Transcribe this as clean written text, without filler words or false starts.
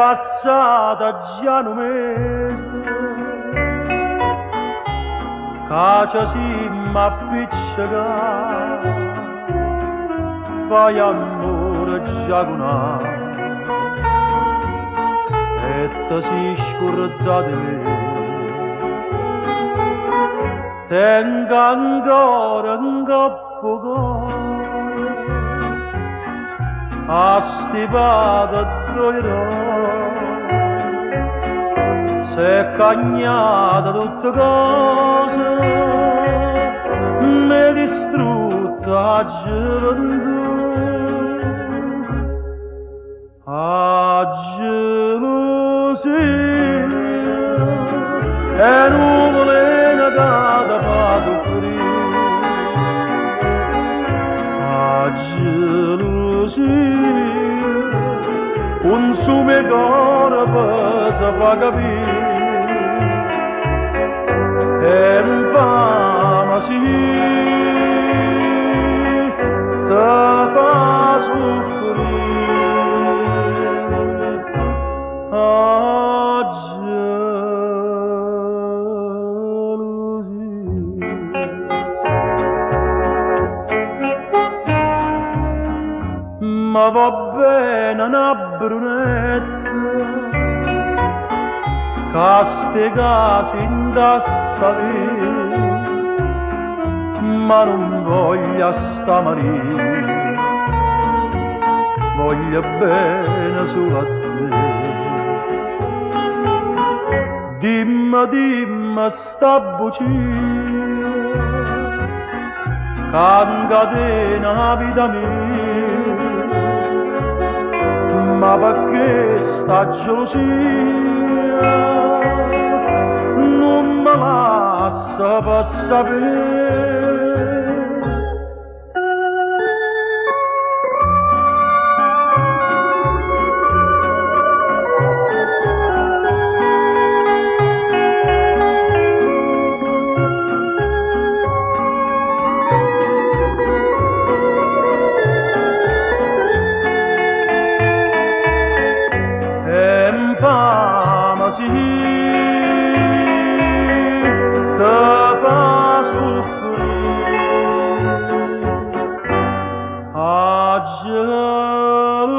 passata già un mese, che si m'appiccica, fai amore già con e ti si scorda di me. Tengo ancora un coppo a stipata troierò, se è cagnata tutte cose, mi distrutta a gioventù, a gelosia, e nuvole negate fa soffrire, a gelosia, un suo corpo si fa capire, e infame sì, te fa soffrire, a gelosia. Ma va bene una brunetta che ste case in testa via, ma non voglio sta marina, voglio bene solo a te. Dimmi sta bugia che incatena la vita mia, ma perché sta gelosia non mi lascia per sapere. Infame sì, te fa soffrire, a gelosia.